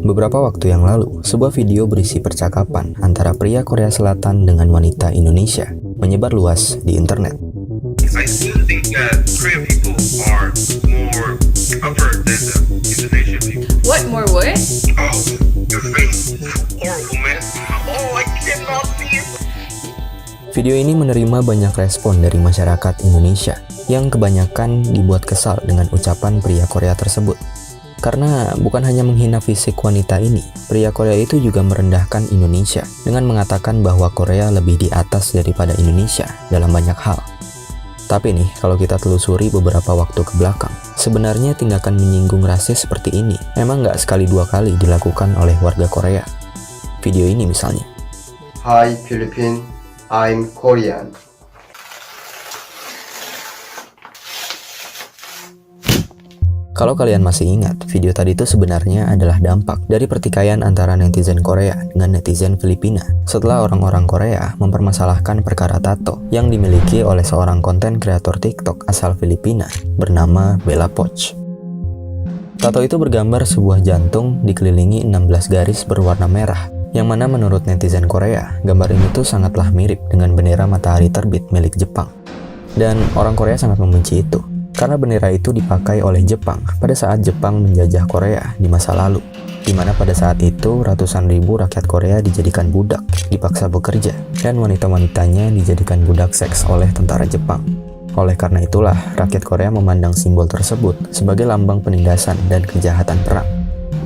Beberapa waktu yang lalu, sebuah video berisi percakapan antara pria Korea Selatan dengan wanita Indonesia menyebar luas di internet. I still think that Korean people are more upper than the Indonesian people. What, more what? Oh, your face is horrible, man. Oh, I cannot see it. Video ini menerima banyak respon dari masyarakat Indonesia yang kebanyakan dibuat kesal dengan ucapan pria Korea tersebut. Karena bukan hanya menghina fisik wanita ini, pria Korea itu juga merendahkan Indonesia dengan mengatakan bahwa Korea lebih di atas daripada Indonesia dalam banyak hal. Tapi nih, kalau kita telusuri beberapa waktu ke belakang, sebenarnya tindakan menyinggung rasis seperti ini memang nggak sekali dua kali dilakukan oleh warga Korea. Video ini misalnya. Hi Philippines, I'm Korean. Kalau kalian masih ingat, video tadi itu sebenarnya adalah dampak dari pertikaian antara netizen Korea dengan netizen Filipina setelah orang-orang Korea mempermasalahkan perkara tato yang dimiliki oleh seorang konten kreator TikTok asal Filipina bernama Bella Poch. Tato itu bergambar sebuah jantung dikelilingi 16 garis berwarna merah, yang mana menurut netizen Korea, gambar ini tuh sangatlah mirip dengan bendera matahari terbit milik Jepang. Dan orang Korea sangat membenci itu, karena bendera itu dipakai oleh Jepang pada saat Jepang menjajah Korea di masa lalu, di mana pada saat itu ratusan ribu rakyat Korea dijadikan budak, dipaksa bekerja, dan wanita-wanitanya dijadikan budak seks oleh tentara Jepang. Oleh karena itulah, rakyat Korea memandang simbol tersebut sebagai lambang penindasan dan kejahatan perang.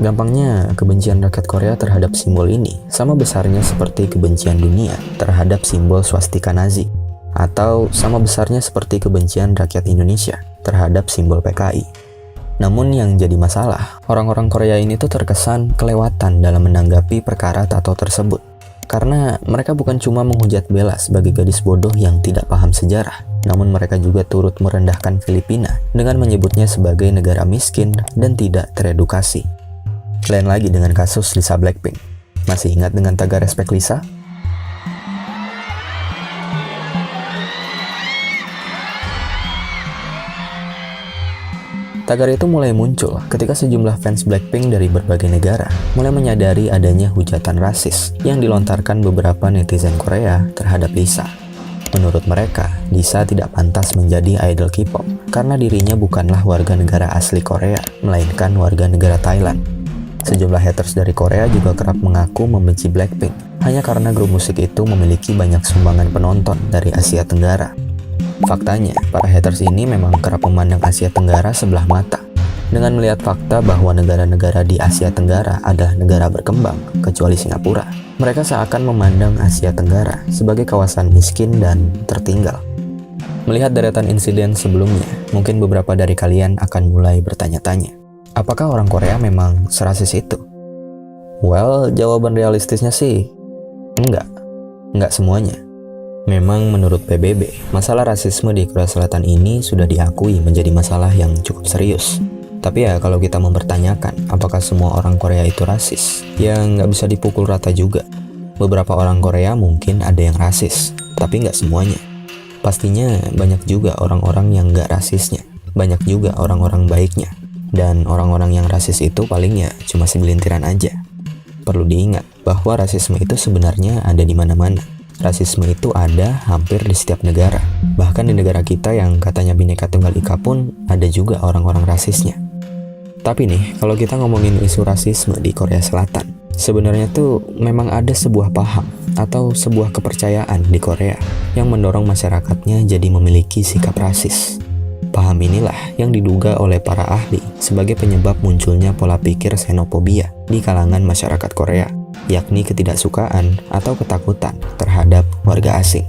Gampangnya, kebencian rakyat Korea terhadap simbol ini sama besarnya seperti kebencian dunia terhadap simbol swastika Nazi, atau sama besarnya seperti kebencian rakyat Indonesia terhadap simbol PKI. Namun yang jadi masalah, orang-orang Korea ini tuh terkesan kelewatan dalam menanggapi perkara tato tersebut. Karena mereka bukan cuma menghujat Bella sebagai gadis bodoh yang tidak paham sejarah, namun mereka juga turut merendahkan Filipina dengan menyebutnya sebagai negara miskin dan tidak teredukasi. Lain lagi dengan kasus Lisa Blackpink. Masih ingat dengan tagar Respect Lisa? Tagar itu mulai muncul ketika sejumlah fans Blackpink dari berbagai negara mulai menyadari adanya hujatan rasis yang dilontarkan beberapa netizen Korea terhadap Lisa. Menurut mereka, Lisa tidak pantas menjadi idol K-pop karena dirinya bukanlah warga negara asli Korea, melainkan warga negara Thailand. Sejumlah haters dari Korea juga kerap mengaku membenci Blackpink hanya karena grup musik itu memiliki banyak sumbangan penonton dari Asia Tenggara. Faktanya, para haters ini memang kerap memandang Asia Tenggara sebelah mata. Dengan melihat fakta bahwa negara-negara di Asia Tenggara adalah negara berkembang, kecuali Singapura, mereka seakan memandang Asia Tenggara sebagai kawasan miskin dan tertinggal. Melihat deretan insiden sebelumnya, mungkin beberapa dari kalian akan mulai bertanya-tanya, apakah orang Korea memang serasis itu? Well, jawaban realistisnya sih, enggak semuanya. Memang menurut PBB, masalah rasisme di Korea Selatan ini sudah diakui menjadi masalah yang cukup serius. Tapi ya kalau kita mempertanyakan apakah semua orang Korea itu rasis, ya nggak bisa dipukul rata juga. Beberapa orang Korea mungkin ada yang rasis, tapi nggak semuanya. Pastinya banyak juga orang-orang yang nggak rasisnya, banyak juga orang-orang baiknya. Dan orang-orang yang rasis itu palingnya cuma segelintiran aja. Perlu diingat bahwa rasisme itu sebenarnya ada di mana-mana. Rasisme itu ada hampir di setiap negara. Bahkan di negara kita yang katanya Bhinneka Tunggal Ika pun ada juga orang-orang rasisnya. Tapi nih, kalau kita ngomongin isu rasisme di Korea Selatan, sebenarnya tuh memang ada sebuah paham atau sebuah kepercayaan di Korea yang mendorong masyarakatnya jadi memiliki sikap rasis. Paham inilah yang diduga oleh para ahli sebagai penyebab munculnya pola pikir xenofobia di kalangan masyarakat Korea, yakni ketidaksukaan atau ketakutan terhadap warga asing.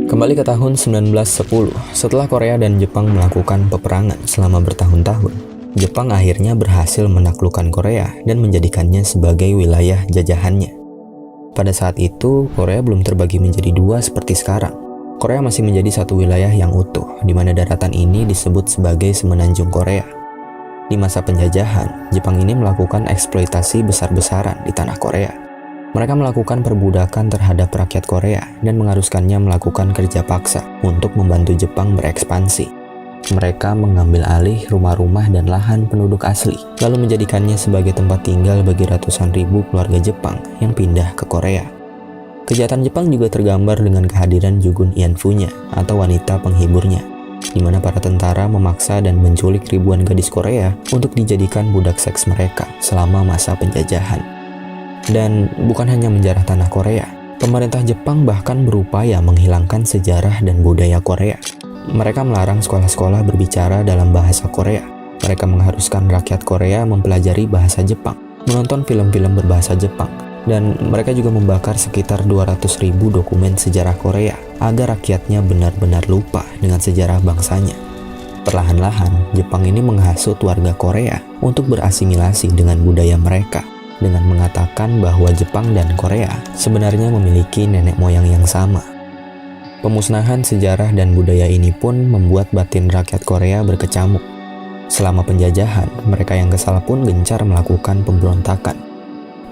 Kembali ke tahun 1910, setelah Korea dan Jepang melakukan peperangan selama bertahun-tahun, Jepang akhirnya berhasil menaklukkan Korea dan menjadikannya sebagai wilayah jajahannya. Pada saat itu, Korea belum terbagi menjadi dua seperti sekarang. Korea masih menjadi satu wilayah yang utuh, di mana daratan ini disebut sebagai Semenanjung Korea. Di masa penjajahan, Jepang ini melakukan eksploitasi besar-besaran di tanah Korea. Mereka melakukan perbudakan terhadap rakyat Korea dan mengharuskannya melakukan kerja paksa untuk membantu Jepang berekspansi. Mereka mengambil alih rumah-rumah dan lahan penduduk asli, lalu menjadikannya sebagai tempat tinggal bagi ratusan ribu keluarga Jepang yang pindah ke Korea. Kejahatan Jepang juga tergambar dengan kehadiran Jugun Ianfunya atau wanita penghiburnya, di mana para tentara memaksa dan menculik ribuan gadis Korea untuk dijadikan budak seks mereka selama masa penjajahan. Dan bukan hanya menjarah tanah Korea, pemerintah Jepang bahkan berupaya menghilangkan sejarah dan budaya Korea. Mereka melarang sekolah-sekolah berbicara dalam bahasa Korea. Mereka mengharuskan rakyat Korea mempelajari bahasa Jepang, menonton film-film berbahasa Jepang, dan mereka juga membakar sekitar 200.000 dokumen sejarah Korea agar rakyatnya benar-benar lupa dengan sejarah bangsanya. Perlahan-lahan, Jepang ini menghasut warga Korea untuk berasimilasi dengan budaya mereka dengan mengatakan bahwa Jepang dan Korea sebenarnya memiliki nenek moyang yang sama. Pemusnahan sejarah dan budaya ini pun membuat batin rakyat Korea berkecamuk. Selama penjajahan, mereka yang kesal pun gencar melakukan pemberontakan.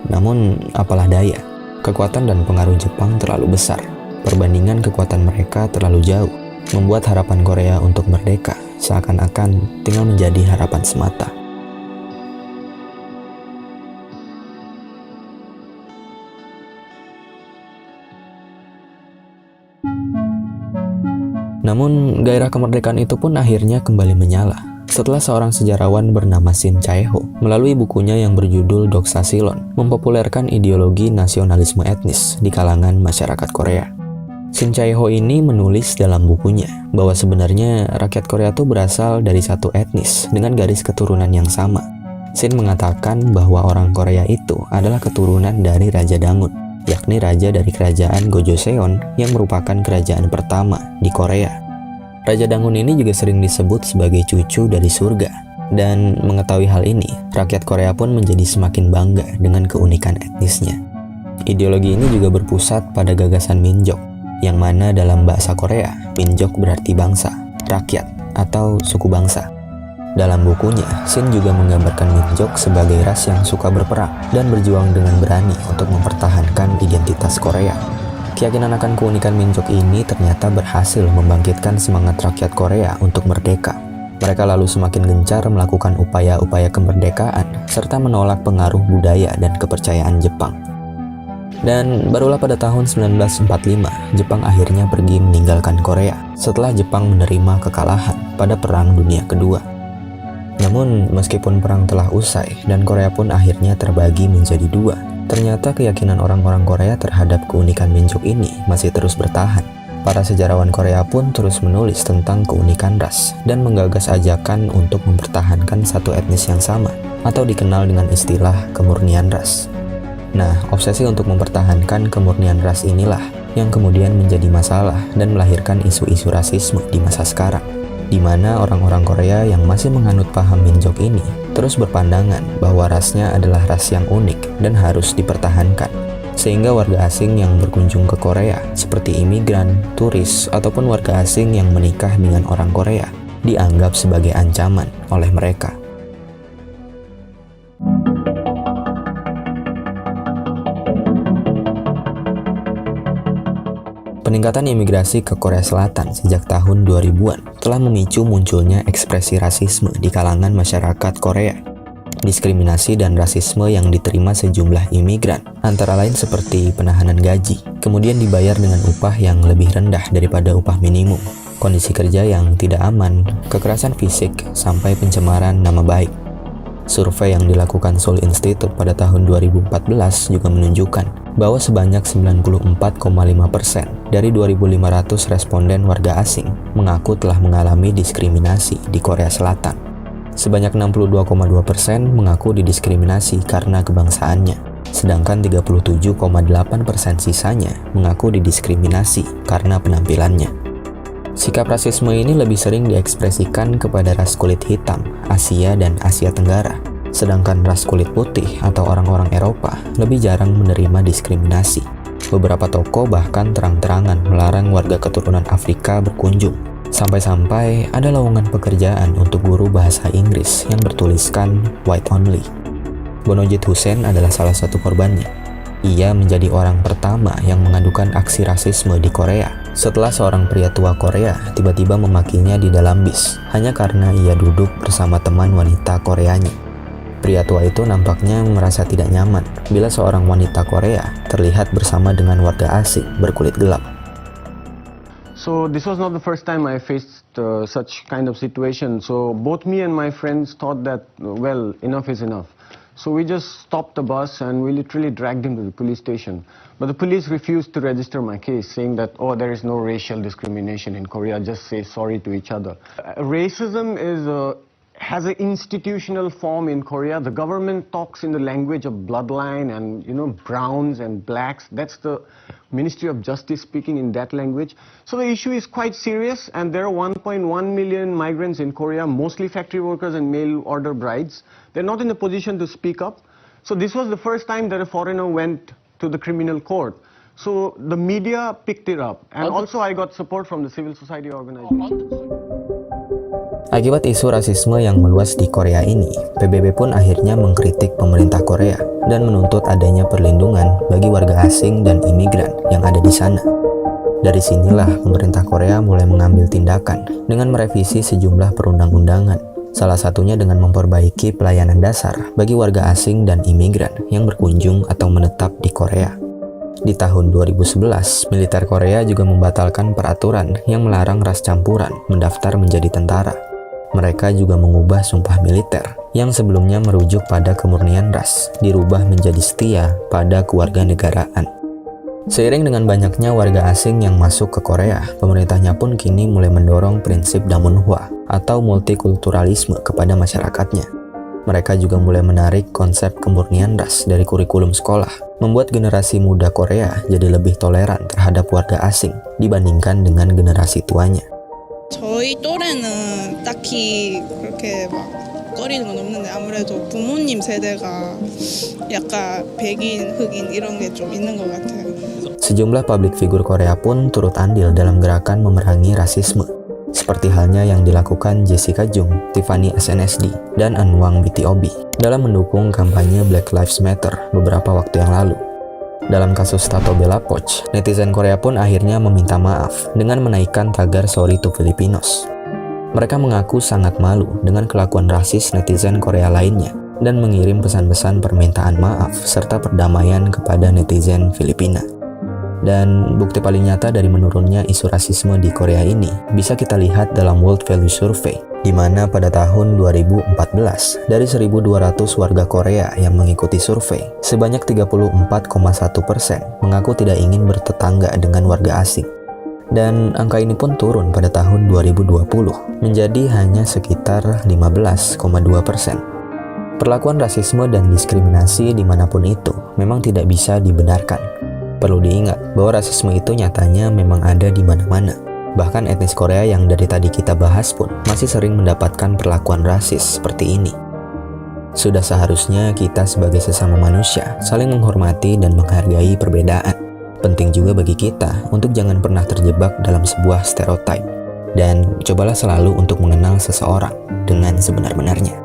Namun, apalah daya, kekuatan dan pengaruh Jepang terlalu besar. Perbandingan kekuatan mereka terlalu jauh, membuat harapan Korea untuk merdeka seakan-akan tinggal menjadi harapan semata. Namun, gairah kemerdekaan itu pun akhirnya kembali menyala setelah seorang sejarawan bernama Shin Chae-ho melalui bukunya yang berjudul Doksasilon mempopulerkan ideologi nasionalisme etnis di kalangan masyarakat Korea. Shin Chae-ho ini menulis dalam bukunya bahwa sebenarnya rakyat Korea itu berasal dari satu etnis dengan garis keturunan yang sama. Shin mengatakan bahwa orang Korea itu adalah keturunan dari Raja Dangun, yakni raja dari kerajaan Gojoseon yang merupakan kerajaan pertama di Korea. Raja Dangun ini juga sering disebut sebagai cucu dari surga. Dan mengetahui hal ini, rakyat Korea pun menjadi semakin bangga dengan keunikan etnisnya. Ideologi ini juga berpusat pada gagasan Minjok, yang mana dalam bahasa Korea, Minjok berarti bangsa, rakyat, atau suku bangsa. Dalam bukunya, Shin juga menggambarkan Minjok sebagai ras yang suka berperang dan berjuang dengan berani untuk mempertahankan identitas Korea. Keyakinan akan keunikan Minjok ini ternyata berhasil membangkitkan semangat rakyat Korea untuk merdeka. Mereka lalu semakin gencar melakukan upaya-upaya kemerdekaan serta menolak pengaruh budaya dan kepercayaan Jepang. Dan barulah pada tahun 1945, Jepang akhirnya pergi meninggalkan Korea setelah Jepang menerima kekalahan pada Perang Dunia Kedua. Namun, meskipun perang telah usai dan Korea pun akhirnya terbagi menjadi dua, ternyata keyakinan orang-orang Korea terhadap keunikan Minjok ini masih terus bertahan. Para sejarawan Korea pun terus menulis tentang keunikan ras dan menggagas ajakan untuk mempertahankan satu etnis yang sama, atau dikenal dengan istilah kemurnian ras. Nah, obsesi untuk mempertahankan kemurnian ras inilah yang kemudian menjadi masalah dan melahirkan isu-isu rasisme di masa sekarang, di mana orang-orang Korea yang masih menganut paham Minjok ini terus berpandangan bahwa rasnya adalah ras yang unik dan harus dipertahankan. Sehingga warga asing yang berkunjung ke Korea, seperti imigran, turis, ataupun warga asing yang menikah dengan orang Korea, dianggap sebagai ancaman oleh mereka. Peningkatan imigrasi ke Korea Selatan sejak tahun 2000-an telah memicu munculnya ekspresi rasisme di kalangan masyarakat Korea. Diskriminasi dan rasisme yang diterima sejumlah imigran, antara lain seperti penahanan gaji, kemudian dibayar dengan upah yang lebih rendah daripada upah minimum, kondisi kerja yang tidak aman, kekerasan fisik, sampai pencemaran nama baik. Survei yang dilakukan Seoul Institute pada tahun 2014 juga menunjukkan bahwa sebanyak 94,5% dari 2.500 responden warga asing mengaku telah mengalami diskriminasi di Korea Selatan. Sebanyak 62,2% mengaku didiskriminasi karena kebangsaannya, sedangkan 37,8% sisanya mengaku didiskriminasi karena penampilannya. Sikap rasisme ini lebih sering diekspresikan kepada ras kulit hitam, Asia dan Asia Tenggara, sedangkan ras kulit putih atau orang-orang Eropa lebih jarang menerima diskriminasi. Beberapa toko bahkan terang-terangan melarang warga keturunan Afrika berkunjung, Sampai-sampai ada lowongan pekerjaan untuk guru bahasa Inggris yang bertuliskan white only. Bonojit Hussein adalah salah satu korbannya. Ia menjadi orang pertama yang mengadukan aksi rasisme di Korea setelah seorang pria tua Korea tiba-tiba memakinya di dalam bis hanya karena ia duduk bersama teman wanita Koreanya. Pria tua itu nampaknya merasa tidak nyaman bila seorang wanita Korea terlihat bersama dengan warga asing berkulit gelap. So this was not the first time I faced such kind of situation. So both me and my friends thought that, well, enough is enough. So we just stopped the bus and we literally dragged him to the police station. But the police refused to register my case, saying that, oh, there is no racial discrimination in Korea, just say sorry to each other. Racism has an institutional form in Korea. The government talks in the language of bloodline and, browns and blacks. That's the Ministry of Justice speaking in that language. So the issue is quite serious, and there are 1.1 million migrants in Korea, mostly factory workers and mail order brides. They're not in a position to speak up. So this was the first time that a foreigner went to the criminal court. So the media picked it up. And also I got support from the civil society organization. Akibat isu rasisme yang meluas di Korea ini, PBB pun akhirnya mengkritik pemerintah Korea dan menuntut adanya perlindungan bagi warga asing dan imigran yang ada di sana. Dari sinilah pemerintah Korea mulai mengambil tindakan dengan merevisi sejumlah perundang-undangan, salah satunya dengan memperbaiki pelayanan dasar bagi warga asing dan imigran yang berkunjung atau menetap di Korea. Di tahun 2011, militer Korea juga membatalkan peraturan yang melarang ras campuran mendaftar menjadi tentara. Mereka juga mengubah sumpah militer yang sebelumnya merujuk pada kemurnian ras, dirubah menjadi setia pada kewarganegaraan. Seiring dengan banyaknya warga asing yang masuk ke Korea, pemerintahnya pun kini mulai mendorong prinsip Damunhwa atau multikulturalisme kepada masyarakatnya. Mereka juga mulai menarik konsep kemurnian ras dari kurikulum sekolah, membuat generasi muda Korea jadi lebih toleran terhadap warga asing dibandingkan dengan generasi tuanya. 저희 또래는 딱히 그렇게 막 꺼리는 건 없는데 아무래도 부모님 세대가 약간 백인, 흑인 이런 게 좀 있는 것 같아요. Sejumlah publik figur Korea pun turut andil dalam gerakan memerangi rasisme, seperti halnya yang dilakukan Jessica Jung, Tiffany SNSD, dan Anwang BTOB dalam mendukung kampanye Black Lives Matter beberapa waktu yang lalu. Dalam kasus Tato Bella Poch, netizen Korea pun akhirnya meminta maaf dengan menaikkan tagar Sorry to Filipinos. Mereka mengaku sangat malu dengan kelakuan rasis netizen Korea lainnya dan mengirim pesan-pesan permintaan maaf serta perdamaian kepada netizen Filipina. Dan bukti paling nyata dari menurunnya isu rasisme di Korea ini bisa kita lihat dalam World Value Survey, di mana pada tahun 2014, dari 1.200 warga Korea yang mengikuti survei, sebanyak 34,1% mengaku tidak ingin bertetangga dengan warga asing. Dan angka ini pun turun pada tahun 2020, menjadi hanya sekitar 15,2%. Perlakuan rasisme dan diskriminasi dimanapun itu memang tidak bisa dibenarkan. Perlu diingat bahwa rasisme itu nyatanya memang ada di mana-mana. Bahkan etnis Korea yang dari tadi kita bahas pun masih sering mendapatkan perlakuan rasis seperti ini. Sudah seharusnya kita sebagai sesama manusia saling menghormati dan menghargai perbedaan. Penting juga bagi kita untuk jangan pernah terjebak dalam sebuah stereotip. Dan cobalah selalu untuk mengenal seseorang dengan sebenar-benarnya.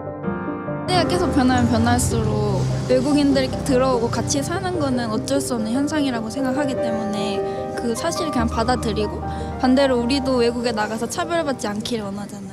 시대가 계속 변하면 변할수록 외국인들이 들어오고 같이 사는 거는 어쩔 수 없는 현상이라고 생각하기 때문에 그 사실을 그냥 받아들이고 반대로 우리도 외국에 나가서 차별받지 않기를 원하잖아요.